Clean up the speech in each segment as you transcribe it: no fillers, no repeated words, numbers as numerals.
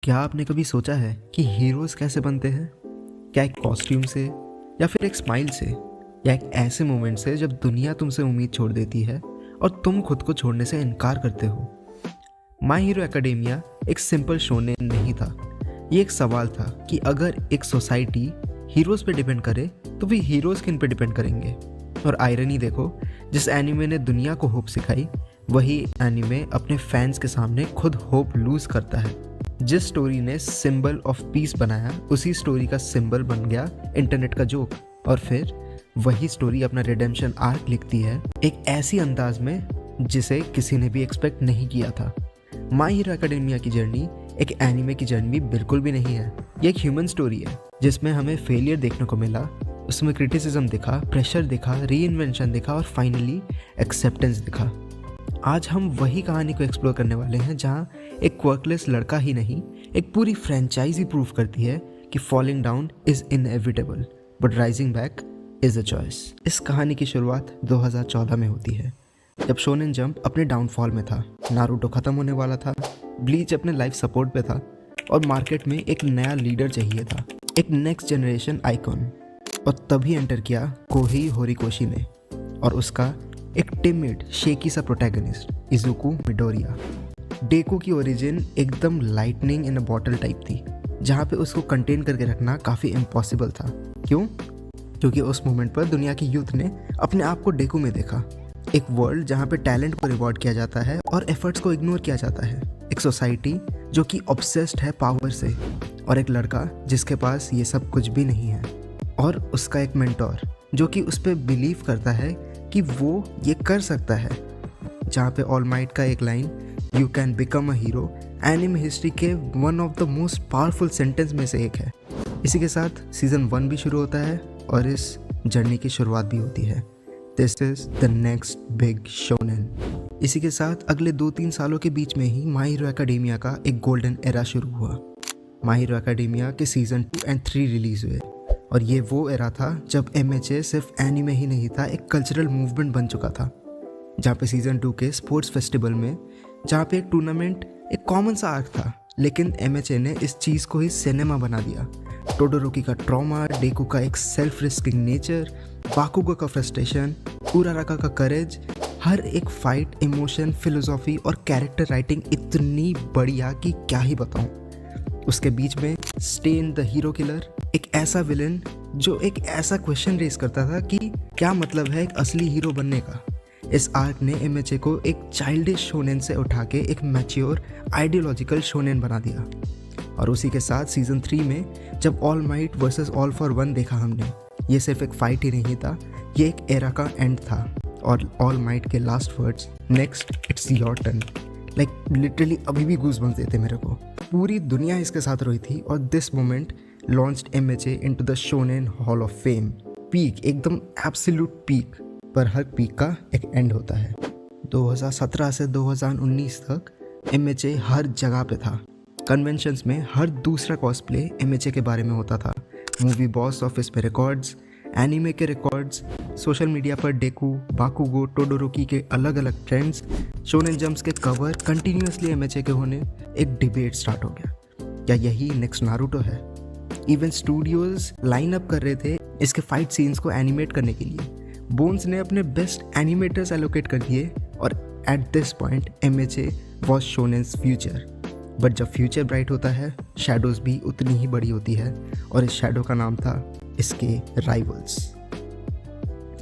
क्या आपने कभी सोचा है कि हीरोज कैसे बनते हैं? क्या एक कॉस्ट्यूम से, या फिर एक स्माइल से, या एक ऐसे मोमेंट से जब दुनिया तुमसे उम्मीद छोड़ देती है और तुम खुद को छोड़ने से इनकार करते हो? माय हीरो एकेडेमिया एक सिंपल शोनेन नहीं था। ये एक सवाल था कि अगर एक सोसाइटी हीरोज पे डिपेंड करे तो वे हीरोज किन पे डिपेंड करेंगे। और आयरनी देखो, जिस एनिमे ने दुनिया को होप सिखाई, वही एनिमे अपने फैंस के सामने खुद होप लूज करता है। जिस स्टोरी ने सिंबल ऑफ पीस बनाया, उसी स्टोरी का सिंबल बन गया इंटरनेट का जोक। और फिर वही स्टोरी अपना रिडेम्पशन आर्क लिखती है एक ऐसी अंदाज में जिसे किसी ने भी एक्सपेक्ट नहीं किया था। माय हीरो एकेडेमिया की जर्नी एक एनिमे की जर्नी बिल्कुल भी नहीं है। ये एक ह्यूमन स्टोरी है जिसमें हमें फेलियर देखने को मिला, उसमें क्रिटिसिज्म दिखा, प्रेशर दिखा, रीइन्वेंशन दिखा और फाइनली एक्सेप्टेंस दिखा। आज हम वही कहानी को एक्सप्लोर करने वाले हैं जहाँ एक क्वर्कलेस लड़का ही नहीं, एक पूरी फ्रेंचाइजी प्रूव करती है कि falling down is inevitable but rising back is a choice. इस कहानी की शुरुआत 2014 में होती है, जब शोनेन जंप अपने डाउनफॉल में था। नारुतो खत्म होने वाला था, ब्लीच अपने लाइफ सपोर्ट पे था और मार्केट में एक नया लीडर चाहिए था, एक नेक्स्ट जनरेशन आइकॉन। और तभी एंटर किया कोही होरिकोशी ने और उसका एक टिमिड शेकी सा प्रोटैगनिस्ट इजुकु मिडोरिया। डेको की ओरिजिन एकदम लाइटनिंग इन अ बॉटल टाइप थी, जहाँ पे उसको कंटेन करके रखना काफ़ी इम्पॉसिबल था। क्यों? क्योंकि उस मोमेंट पर दुनिया की यूथ ने अपने आप को डेको में देखा। एक वर्ल्ड जहाँ पे टैलेंट को रिवॉर्ड किया जाता है और एफर्ट्स को इग्नोर किया जाता है। एक सोसाइटी जो कि ऑब्सेस्ड है पावर से, और एक लड़का जिसके पास ये सब कुछ भी नहीं है। और उसका एक मेंटोर जो कि उस पर बिलीव करता है कि वो ये कर सकता है। जहाँ पे ऑल माइट का एक line, you can become a hero, anime history के one of the most powerful sentence में से एक है। इसी के साथ सीजन 1 भी शुरू होता है और इस जर्नी की शुरुआत भी होती है। This is the next big shonen. इसी के साथ अगले 2-3 सालों के बीच में ही माय हीरो एकेडेमिया का एक गोल्डन एरा शुरू हुआ। माय हीरो एकेडेमिया के सीजन 2 और 3 रिलीज हुए और ये वो एरा था जब MHA सिर्फ एनिमे ही नहीं था, एक कल्चरल मूवमेंट बन चुका था। जहाँ पे सीजन 2 के स्पोर्ट्स फेस्टिवल में, जहाँ पे एक टूर्नामेंट एक कॉमन सा आर्क था, लेकिन MHA ने इस चीज़ को ही सिनेमा बना दिया। टोडोरोकी का ट्रॉमा, डेकू का एक सेल्फ रिस्किंग नेचर, बाकुगो का फ्रस्ट्रेशन, उराराका का करेज, हर एक फाइट, इमोशन, फिलोसॉफी और कैरेक्टर राइटिंग इतनी बढ़िया कि क्या ही बताऊँ। उसके बीच में स्टेन द हीरो किलर, एक ऐसा विलन जो एक ऐसा क्वेश्चन रेज करता था कि क्या मतलब है एक असली हीरो बनने का। इस आर्क ने MHA को एक चाइल्डिश शोनेन से उठा के एक मैच्योर आइडियोलॉजिकल शोनेन बना दिया। और उसी के साथ सीजन 3 में जब all might versus all for one देखा हमने, ये सिर्फ एक फाइट ही नहीं था, ये एक एरा का एंड था। और ऑल माइट के last words, next it's your turn, like literally अभी भी गूज़बम्प्स देते मेरे को। पूरी दुनिया इसके साथ रोई थी और this moment launched MHA into the shonen hall of fame. Peak, एकदम एब्सोल्यूट पीक। पर हर पीक का एक एंड होता है। 2017 से 2019 तक MHA हर जगह पे था। कन्वेंशंस में हर दूसरा कॉस्प्ले MHA के बारे में होता था। मूवी बॉक्स ऑफिस में रिकॉर्ड्स, एनिमे के रिकॉर्ड्स, सोशल मीडिया पर डेकू, बाकुगो, टोडोरोकी के अलग अलग ट्रेंड्स, शोनेन जंप्स के कवर कंटिन्यूअसली MHA के होने, एक डिबेट स्टार्ट हो गया। क्या यही नेक्स्ट नारुतो है? इवन स्टूडियोज लाइन अप कर रहे थे इसके फाइट सीन्स को एनिमेट करने के लिए। बोन्स ने अपने बेस्ट एनिमेटर्स एलोकेट कर दिए और at this point MHA was shonen's future. But जब फ्यूचर ब्राइट होता है, शैडोज भी उतनी ही बड़ी होती है और इस शैडो का नाम था इसके राइवल्स।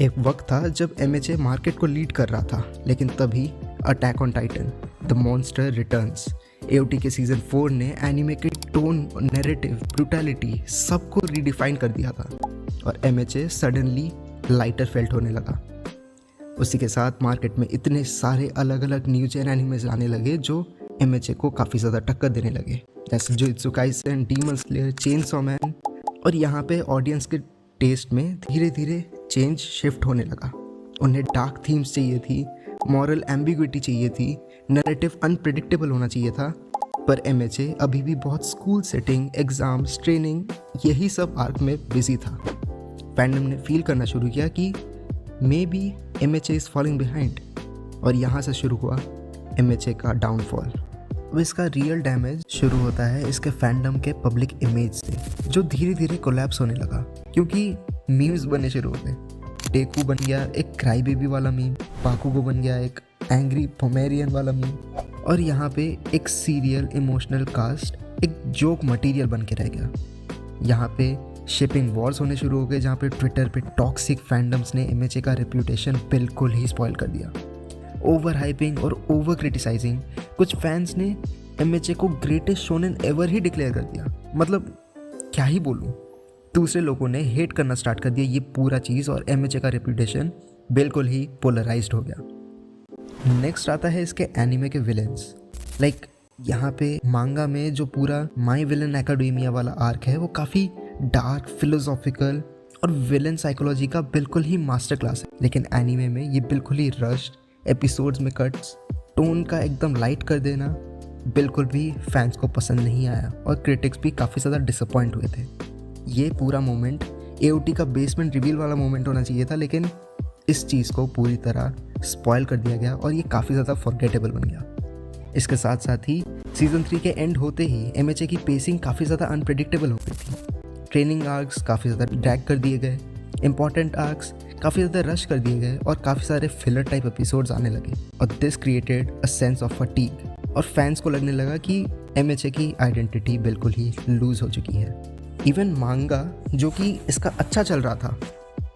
एक वक्त था जब MHA मार्केट को लीड कर रहा था, लेकिन तभी attack on Titan the monster returns, AOT के सीजन 4 ने एनिमे के टोन, नैरेटिव, ब्रूटैलिटी सबको रीडिफाइन कर दिया था और MHA सडनली लाइटर फेल्ट होने लगा। उसी के साथ मार्केट में इतने सारे अलग अलग न्यू जेन एनिमेज आने लगे जो MHA को काफ़ी ज़्यादा टक्कर देने लगे, जैसे jujutsu Kaisen, demon slayer, chainsaw man. और यहाँ पे ऑडियंस के टेस्ट में धीरे धीरे चेंज शिफ्ट होने लगा। उन्हें डार्क थीम्स चाहिए थी, मॉरल एम्बिग्विटी चाहिए थी, नैरेटिव अनप्रेडिक्टेबल होना चाहिए था। पर MHA अभी भी बहुत स्कूल सेटिंग, एग्जाम्स, ट्रेनिंग, यही सब आर्क में बिजी था। फैंडम ने फील करना शुरू किया कि may be MHA is falling behind. और यहाँ से शुरू हुआ MHA का डाउनफॉल। अब इसका रियल डैमेज शुरू होता है इसके फैंडम के पब्लिक इमेज से, जो धीरे धीरे कोलैप्स होने लगा क्योंकि मीम्स बनने शुरू हो गए। डेकू बन गया एक क्राई बेबी वाला मीम, बाकुगो बन गया एक एंग्री पोमेरियन वाला मीम, और यहाँ पे एक सीरियल इमोशनल कास्ट एक जोक मटेरियल बन के रह गया। यहाँ पे शिपिंग वॉर्स होने शुरू हो गए, जहाँ पे ट्विटर पे टॉक्सिक फैंडम्स ने एमएचए का रेप्यूटेशन बिल्कुल ही स्पॉइल कर दिया। ओवर हाइपिंग और ओवर क्रिटिसाइजिंग, कुछ फैंस ने एमएचए को greatest shonen ever he declare कर दिया। मतलब क्या ही बोलूँ। दूसरे लोगों ने हेट करना स्टार्ट कर दिया ये पूरा चीज़, और एमएचए का रेप्यूटेशन बिल्कुल ही पोलराइज्ड हो गया। नेक्स्ट आता है इसके एनिमे के विलेंस। लाइक यहाँ पे मांगा में जो पूरा माई विलन एकेडेमिया वाला आर्क है वो काफ़ी डार्क, फिलोसॉफिकल और विलन साइकोलॉजी का बिल्कुल ही मास्टर क्लास है। लेकिन एनीमे में ये बिल्कुल ही रश्ड, एपिसोड्स में कट्स, टोन का एकदम लाइट कर देना बिल्कुल भी फैंस को पसंद नहीं आया, और क्रिटिक्स भी काफ़ी ज़्यादा डिसअपॉइंट हुए थे। ये पूरा मोमेंट एओटी का बेसमेंट रिवील वाला मोमेंट होना चाहिए था, लेकिन इस चीज़ को पूरी तरह स्पॉइल कर दिया गया और ये काफ़ी ज़्यादा फॉरगेटेबल बन गया। इसके साथ साथ ही सीज़न 3 के एंड होते ही एमएचए की पेसिंग काफ़ी ज़्यादा अनप्रेडिक्टेबल हो गई थी। ट्रेनिंग आर्क्स काफ़ी ज़्यादा ड्रैग कर दिए गए, इंपॉर्टेंट आर्क्स काफ़ी ज़्यादा रश कर दिए गए, और काफ़ी सारे फिलर टाइप एपिसोड्स आने लगे, और this created a sense of fatigue, और फैंस को लगने लगा कि एमएचए की आइडेंटिटी बिल्कुल ही लूज़ हो चुकी है। इवन मांगा जो कि इसका अच्छा चल रहा था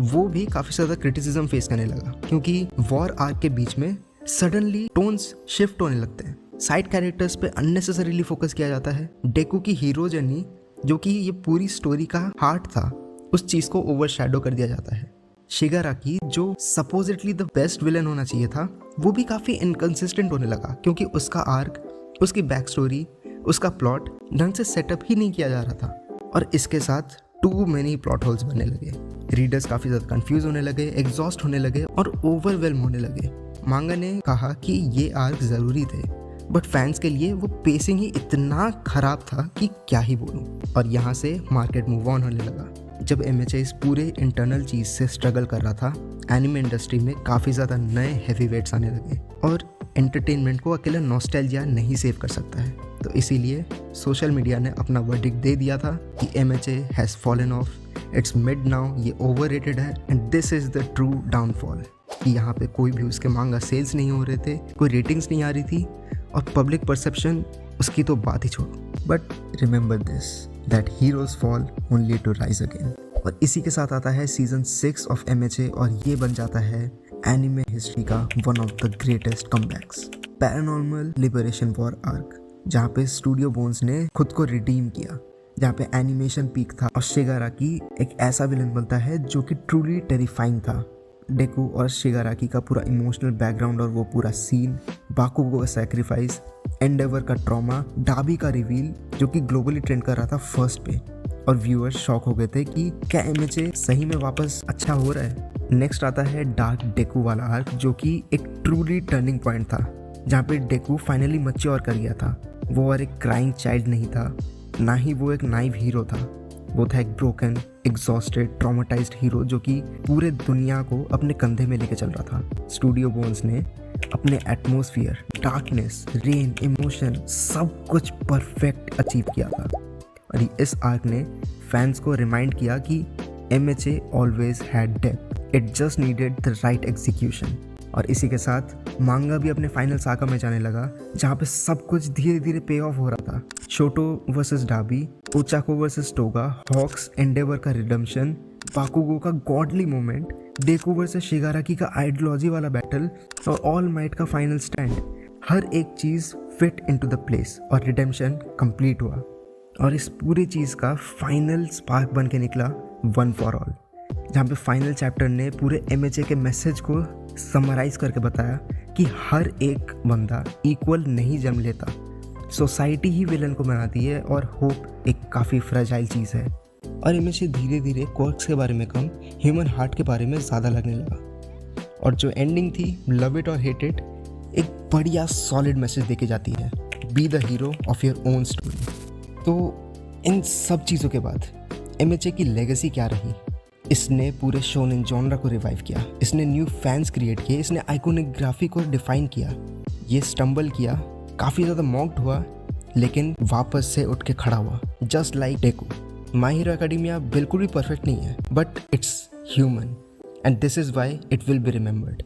वो भी काफ़ी ज़्यादा क्रिटिसिज्म फेस करने लगा, क्योंकि वॉर आर्क के बीच में सडनली टोन्स शिफ्ट होने लगते हैं, साइड कैरेक्टर्स पे अननेसेसरीली फोकस किया जाता है। डेकू की हीरो जर्नी जो कि ये पूरी स्टोरी का हार्ट था, उस चीज़ को ओवरशैडो कर दिया जाता है। शिगाराकी जो सपोजिटली द बेस्ट विलन होना चाहिए था वो भी काफ़ी इनकंसिस्टेंट होने लगा, क्योंकि उसका आर्क, उसकी बैक स्टोरी, उसका प्लॉट ढंग से सेटअप ही नहीं किया जा रहा था, और इसके साथ टू मेनी प्लॉट होल्स बनने लगे। रीडर्स काफ़ी ज़्यादा कंफ्यूज होने लगे, एग्जॉस्ट होने लगे और ओवरवेल्म होने लगे। मांगा ने कहा कि ये आर्क ज़रूरी थे, बट फैंस के लिए वो पेसिंग ही इतना खराब था कि क्या ही बोलूं। और यहाँ से मार्केट मूव ऑन होने लगा। जब एमएचए इस पूरे इंटरनल चीज़ से स्ट्रगल कर रहा था, एनिमे इंडस्ट्री में काफ़ी ज़्यादा नए हैवी वेट्स आने लगे, और एंटरटेनमेंट को अकेला नॉस्टैल्जिया नहीं सेव कर सकता है। तो इसीलिए सोशल मीडिया ने अपना वर्डिक्ट दे दिया था कि MHA has fallen of, it's mid now, ये ओवररेटेड है, and this is the true downfall. कि यहाँ पे कोई भी उसके मांगा सेल्स नहीं हो रहे थे, कोई रेटिंग्स नहीं आ रही थी, और पब्लिक परसेप्शन उसकी तो बात ही छोड़ो। But remember this, that heroes fall only to rise again. और इसी के साथ आता है सीजन 6 ऑफ एमएचए, और ये बन जाता है एनिमे हिस्ट्री का one of the greatest comebacks, paranormal liberation war arc, जहाँ पे स्टूडियो बोन्स ने खुद को रिडीम किया, जहाँ पे एनिमेशन पीक था, और शिगाराकी एक ऐसा विलन बनता है जो कि ट्रूली टेरिफाइंग था। डेकू और शिगाराकी का पूरा इमोशनल बैकग्राउंड और वो पूरा सीन, बाकुगो का सैक्रिफाइस, एंडेवर का ट्रॉमा, डाबी का रिवील जो कि ग्लोबली ट्रेंड कर रहा था फर्स्ट पे, और व्यूअर्स शॉक हो गए थे कि क्या एमएचए सही में वापस अच्छा हो रहा है। नेक्स्ट आता है डार्क डेकू वाला आर्क, जो कि एक ट्रूली टर्निंग पॉइंट था, जहाँ पे डेकू फाइनली मैच्योर कर गया था। वो और एक क्राइंग चाइल्ड नहीं था, ना ही वो एक नाइव हीरो था, वो था एक ब्रोकन, एग्जॉस्टेड, ट्रॉमेटाइज्ड हीरो जो कि पूरे दुनिया को अपने कंधे में लेके चल रहा था। स्टूडियो बोन्स ने अपने एटमॉस्फेयर, डार्कनेस, रेन, इमोशन सब कुछ परफेक्ट अचीव किया था, और इस आर्क ने फैंस को रिमाइंड किया कि MHA always had depth, it just needed the right execution. और इसी के साथ मांगा भी अपने फाइनल सागा में जाने लगा, जहाँ पे सब कुछ धीरे धीरे पे ऑफ हो रहा था। शोटो वर्सेस डाबी, ओचाको वर्सेस टोगा, हॉक्स एंडेवर का रिडेम्पशन, बाकुगो का गॉडली मोमेंट, डेकू वर्सेस शिगाराकी का आइडियोलॉजी वाला बैटल, और ऑल माइट का फाइनल स्टैंड, हर एक चीज़ फिट इनटू द प्लेस और रिडेम्पशन कंप्लीट हुआ। और इस पूरी चीज़ का फाइनल स्पार्क बन के निकला वन फॉर ऑल, जहाँ पे फाइनल चैप्टर ने पूरे एमएचए के मैसेज को समराइज करके बताया कि हर एक बंदा इक्वल नहीं जन्म लेता, सोसाइटी ही विलन को बनाती है, और होप एक काफ़ी फ्रेजाइल चीज़ है। और एमएचए धीरे धीरे क्वर्क्स के बारे में कम, ह्यूमन हार्ट के बारे में ज़्यादा लगने लगा, और जो एंडिंग थी लव इट और हेट इट, एक बढ़िया सॉलिड मैसेज देके जाती है, be the hero of your own story. तो इन सब चीज़ों के बाद एमएचए की लेगेसी क्या रही? इसने पूरे शोनेन जॉनरा को रिवाइव किया, इसने न्यू फैंस क्रिएट किए, इसने आइकोनिक ग्राफिक को डिफाइन किया, ये स्टम्बल किया काफ़ी ज़्यादा मॉक्ड हुआ, लेकिन वापस से उठ के खड़ा हुआ, जस्ट लाइक डेको। माई हीरो एकेडमिया बिल्कुल भी परफेक्ट नहीं है, but it's human and this is why it will be remembered.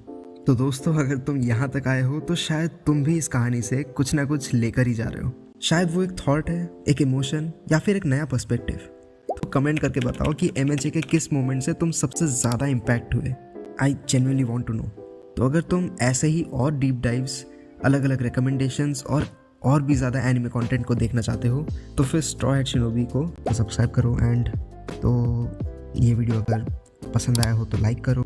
तो दोस्तों, अगर तुम यहाँ तक आए हो तो शायद तुम भी इस कहानी से कुछ ना कुछ लेकर ही जा रहे हो। शायद वो एक थॉट है, एक इमोशन, या फिर एक नया पर्सपेक्टिव। तो कमेंट करके बताओ कि MHA के किस मोमेंट से तुम सबसे ज़्यादा इम्पैक्ट हुए। I genuinely want to know. तो अगर तुम ऐसे ही और डीप डाइव्स, अलग अलग रिकमेंडेशंस और भी ज़्यादा एनिमे कंटेंट को देखना चाहते हो तो फिर स्ट्रॉ हैट शिनोबी को सब्सक्राइब करो। एंड तो ये वीडियो अगर पसंद आया हो तो लाइक करो।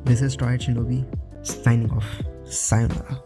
This is straw hat shinobi signing off. Sayonara.